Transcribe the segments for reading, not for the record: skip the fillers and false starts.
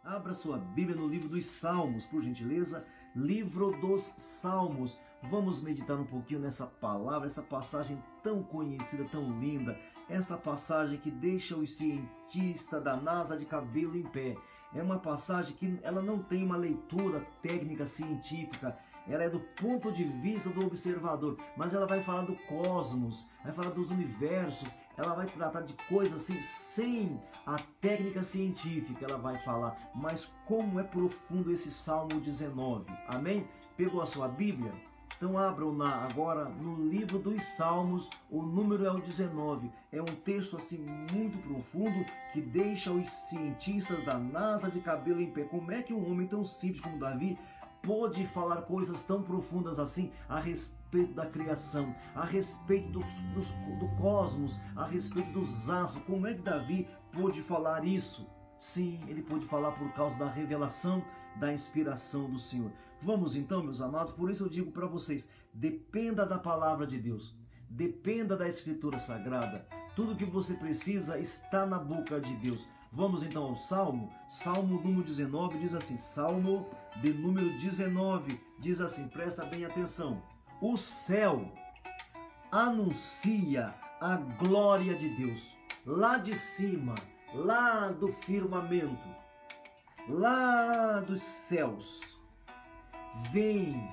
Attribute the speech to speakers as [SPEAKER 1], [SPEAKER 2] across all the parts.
[SPEAKER 1] Abra sua Bíblia no livro dos Salmos, por gentileza. Livro dos Salmos. Vamos meditar um pouquinho nessa palavra, essa passagem tão conhecida, tão linda. Essa passagem que deixa os cientistas da NASA de cabelo em pé. É uma passagem que ela não tem uma leitura técnica científica. Ela é do ponto de vista do observador, mas ela vai falar do cosmos, vai falar dos universos, ela vai tratar de coisas assim, sem a técnica científica, ela vai falar, mas como é profundo esse Salmo 19, amém? Pegou a sua Bíblia? Então abram agora no livro dos Salmos, o número é o 19, é um texto assim muito profundo que deixa os cientistas da NASA de cabelo em pé. Como é que um homem tão simples como Davi pôde falar coisas tão profundas assim a respeito da criação, a respeito do cosmos, a respeito dos astros? Como é que Davi pôde falar isso? Sim, ele pôde falar por causa da revelação, da inspiração do Senhor. Vamos então, meus amados, por isso eu digo para vocês, dependa da palavra de Deus, dependa da Escritura Sagrada. Tudo que você precisa está na boca de Deus. Vamos então ao Salmo. Salmo número 19 diz assim, Salmo de número 19 diz assim, presta bem atenção. O céu anuncia a glória de Deus. Lá de cima, lá do firmamento, lá dos céus, vem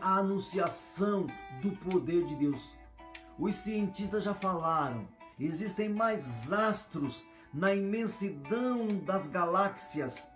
[SPEAKER 1] a anunciação do poder de Deus. Os cientistas já falaram, existem mais astros na imensidão das galáxias,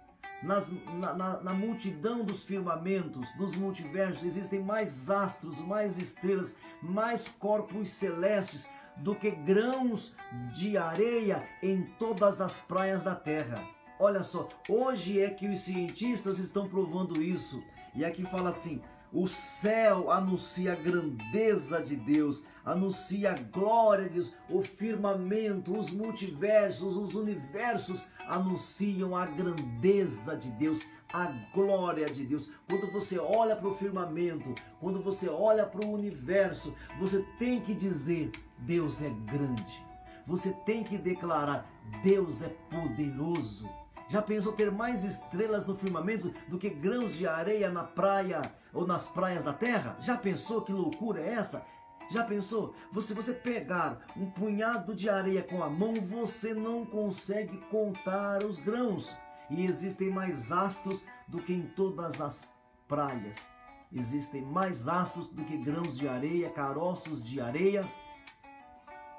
[SPEAKER 1] na multidão dos firmamentos, dos multiversos, existem mais astros, mais estrelas, mais corpos celestes do que grãos de areia em todas as praias da terra. Olha só, hoje é que os cientistas estão provando isso. E aqui fala assim, o céu anuncia a grandeza de Deus, anuncia a glória de Deus, o firmamento, os multiversos, os universos anunciam a grandeza de Deus, a glória de Deus. Quando você olha para o firmamento, quando você olha para o universo, você tem que dizer, Deus é grande. Você tem que declarar, Deus é poderoso. Já pensou ter mais estrelas no firmamento do que grãos de areia na praia ou nas praias da terra? Já pensou que loucura é essa? Já pensou? Se você pegar um punhado de areia com a mão, você não consegue contar os grãos. E existem mais astros do que em todas as praias. Existem mais astros do que grãos de areia, caroços de areia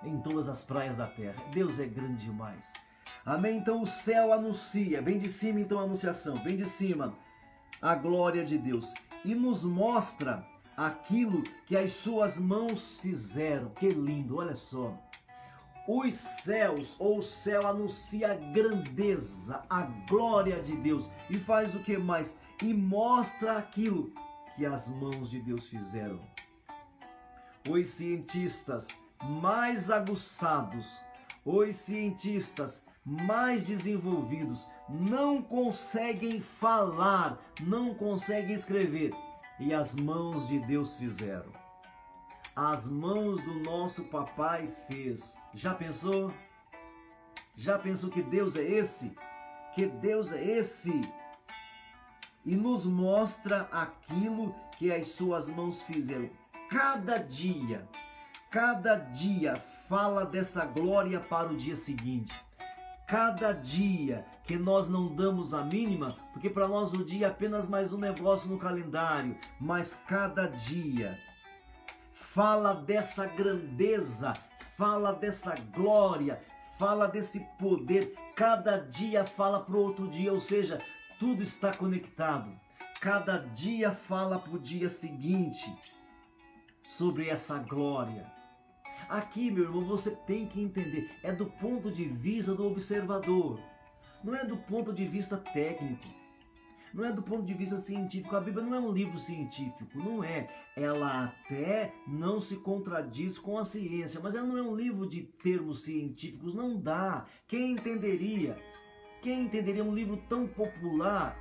[SPEAKER 1] em todas as praias da terra. Deus é grande demais. Amém? Então o céu anuncia, vem de cima então a anunciação, vem de cima a glória de Deus e nos mostra aquilo que as suas mãos fizeram. Que lindo, olha só. Os céus, ou o céu anuncia a grandeza, a glória de Deus e faz o que mais? E mostra aquilo que as mãos de Deus fizeram. Os cientistas mais aguçados, os cientistas mais desenvolvidos não conseguem falar, não conseguem escrever, e as mãos de Deus fizeram. As mãos do nosso papai fez. Já pensou? Já pensou que Deus é esse? Que Deus é esse? E nos mostra aquilo que as suas mãos fizeram. Cada dia fala dessa glória para o dia seguinte. Cada dia que nós não damos a mínima, porque para nós o dia é apenas mais um negócio no calendário, mas cada dia fala dessa grandeza, fala dessa glória, fala desse poder. Cada dia fala para o outro dia, ou seja, tudo está conectado. Cada dia fala para o dia seguinte sobre essa glória. Aqui, meu irmão, você tem que entender, é do ponto de vista do observador, não é do ponto de vista técnico, não é do ponto de vista científico. A Bíblia não é um livro científico, não é. Ela até não se contradiz com a ciência, mas ela não é um livro de termos científicos, não dá. Quem entenderia? Quem entenderia um livro tão popular?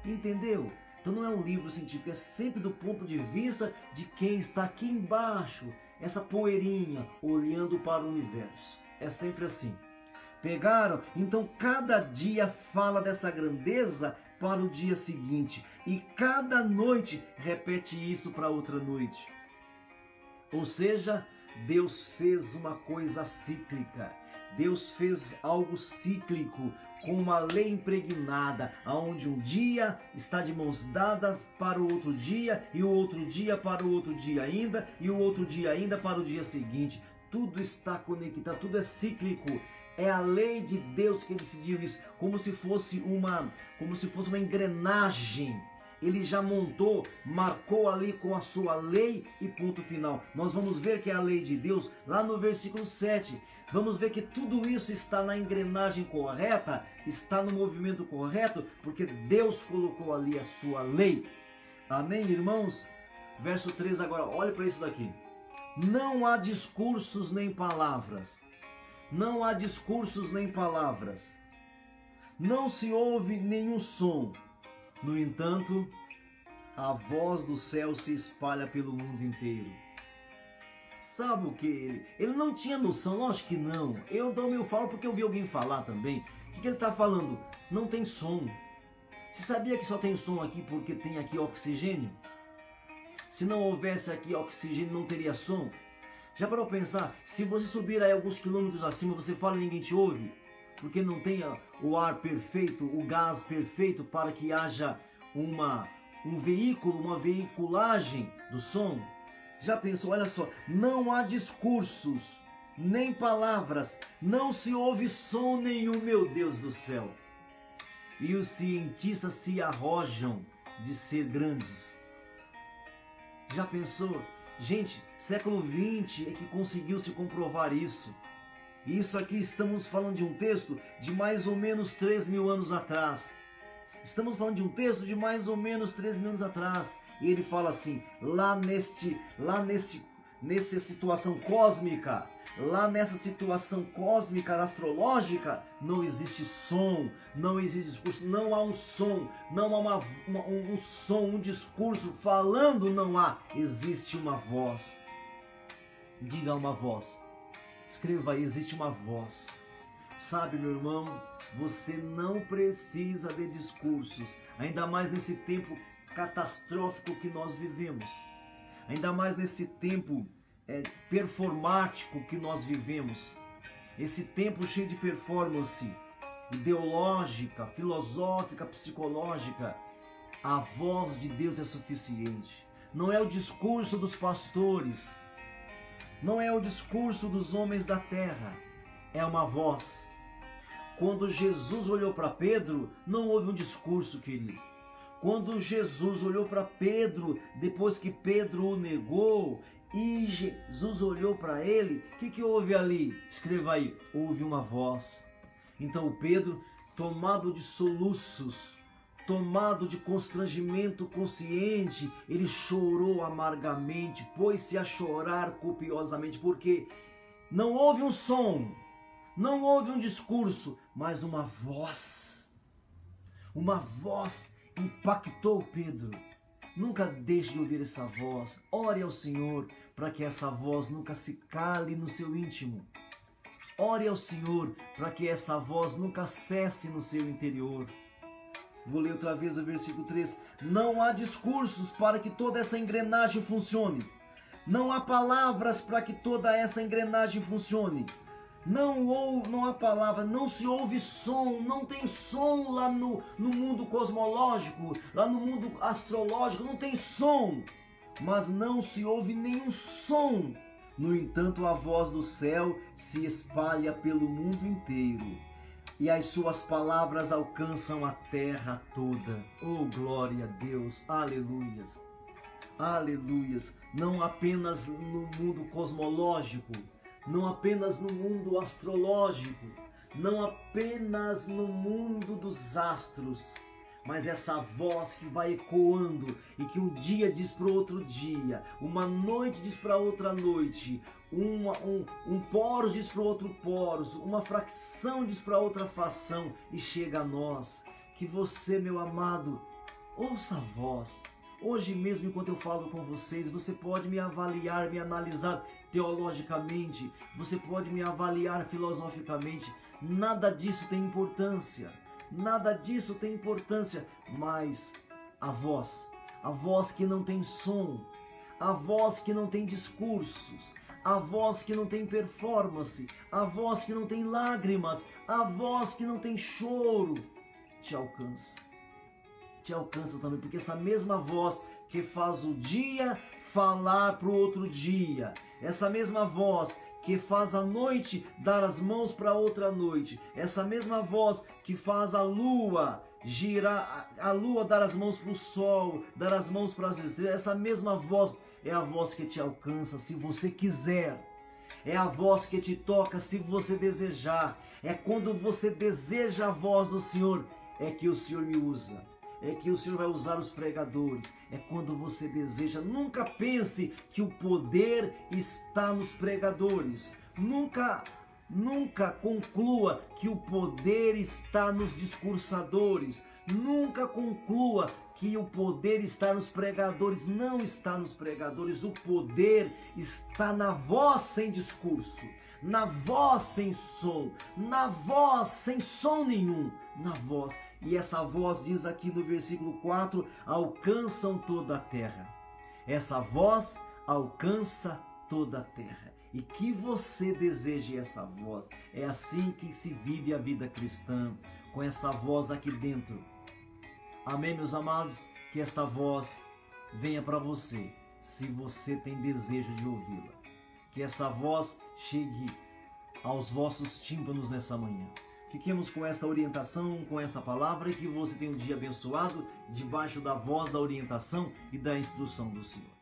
[SPEAKER 1] Entendeu? Então não é um livro científico, é sempre do ponto de vista de quem está aqui embaixo, essa poeirinha olhando para o universo. É sempre assim. Pegaram? Então cada dia fala dessa grandeza para o dia seguinte. E cada noite repete isso para outra noite. Ou seja, Deus fez uma coisa cíclica. Deus fez algo cíclico, com uma lei impregnada, aonde um dia está de mãos dadas para o outro dia, e o outro dia para o outro dia ainda, e o outro dia ainda para o dia seguinte. Tudo está conectado, tudo é cíclico. É a lei de Deus que decidiu isso, como se fosse uma engrenagem. Ele já montou, marcou ali com a sua lei e ponto final. Nós vamos ver que é a lei de Deus lá no versículo 7. Vamos ver que tudo isso está na engrenagem correta, está no movimento correto, porque Deus colocou ali a sua lei. Amém, irmãos? Verso 3 agora, olhe para isso daqui. Não há discursos nem palavras. Não há discursos nem palavras. Não se ouve nenhum som. No entanto, a voz do céu se espalha pelo mundo inteiro. Sabe o que? Ele não tinha noção, lógico que não. Eu falo porque eu vi alguém falar também. O que ele está falando? Não tem som. Você sabia que só tem som aqui porque tem aqui oxigênio? Se não houvesse aqui oxigênio, não teria som? Já parou para pensar? Se você subir aí alguns quilômetros acima, você fala e ninguém te ouve? Porque não tem o ar perfeito, o gás perfeito para que haja um veículo, uma veiculagem do som? Já pensou? Olha só, não há discursos, nem palavras, não se ouve som nenhum, meu Deus do céu. E os cientistas se arrojam de ser grandes. Já pensou? Gente, século XX é que conseguiu se comprovar isso. Isso aqui estamos falando de um texto de mais ou menos 3.000 anos atrás. Estamos falando de um texto de mais ou menos 3.000 anos atrás. E ele fala assim, nessa situação cósmica, nessa situação cósmica, astrológica, não existe som, não existe discurso, não há um som, não há um som, um discurso falando, não há, existe uma voz. Diga uma voz. Escreva aí, existe uma voz. Sabe, meu irmão, você não precisa de discursos, ainda mais nesse tempo catastrófico que nós vivemos, ainda mais nesse tempo performático que nós vivemos, esse tempo cheio de performance ideológica, filosófica, psicológica. A voz de Deus é suficiente. Não é o discurso dos pastores, não é o discurso dos homens da terra, é uma voz. Quando Jesus olhou para Pedro, não houve um discurso, querido. Quando Jesus olhou para Pedro, depois que Pedro o negou, e Jesus olhou para ele, o que houve ali? Escreva aí, houve uma voz. Então Pedro, tomado de soluços, tomado de constrangimento consciente, ele chorou amargamente, pôs-se a chorar copiosamente, porque não houve um som, não houve um discurso, mas uma voz impactou Pedro. Nunca deixe de ouvir essa voz. Ore ao Senhor para que essa voz nunca se cale no seu íntimo. Ore ao Senhor para que essa voz nunca cesse no seu interior. Vou ler outra vez o versículo 3. Não há discursos para que toda essa engrenagem funcione. Não há palavras para que toda essa engrenagem funcione. Não há palavra, não se ouve som, não tem som lá no mundo cosmológico, lá no mundo astrológico, não tem som, mas não se ouve nenhum som. No entanto, a voz do céu se espalha pelo mundo inteiro e as suas palavras alcançam a terra toda. Oh, glória a Deus, aleluias, aleluias. Não apenas no mundo cosmológico, não apenas no mundo astrológico, não apenas no mundo dos astros, mas essa voz que vai ecoando e que um dia diz para o outro dia, uma noite diz para outra noite, um poros diz para o outro poros, uma fracção diz para outra fração e chega a nós. Que você, meu amado, ouça a voz, Hoje mesmo, enquanto eu falo com vocês, você pode me avaliar, me analisar teologicamente, você pode me avaliar filosoficamente. Nada disso tem importância, nada disso tem importância, mas a voz que não tem som, a voz que não tem discursos, a voz que não tem performance, a voz que não tem lágrimas, a voz que não tem choro, te alcança. Te alcança também, porque essa mesma voz que faz o dia falar para o outro dia, essa mesma voz que faz a noite dar as mãos para outra noite, essa mesma voz que faz a lua girar, a lua dar as mãos para o sol, dar as mãos para as estrelas, essa mesma voz é a voz que te alcança se você quiser, é a voz que te toca se você desejar, é quando você deseja a voz do Senhor, é que o Senhor me usa. É que o Senhor vai usar os pregadores. É quando você deseja. Nunca pense que o poder está nos pregadores. Nunca conclua que o poder está nos discursadores. Nunca conclua que o poder está nos pregadores. Não está nos pregadores. O poder está na voz sem discurso, na voz sem som, na voz sem som nenhum, na voz. E essa voz diz aqui no versículo 4, alcançam toda a terra. Essa voz alcança toda a terra. E que você deseje essa voz. É assim que se vive a vida cristã, com essa voz aqui dentro. Amém, meus amados? Que esta voz venha para você, se você tem desejo de ouvi-la. Que essa voz chegue aos vossos tímpanos nessa manhã. Fiquemos com esta orientação, com esta palavra, e que você tenha um dia abençoado, debaixo da voz da orientação e da instrução do Senhor.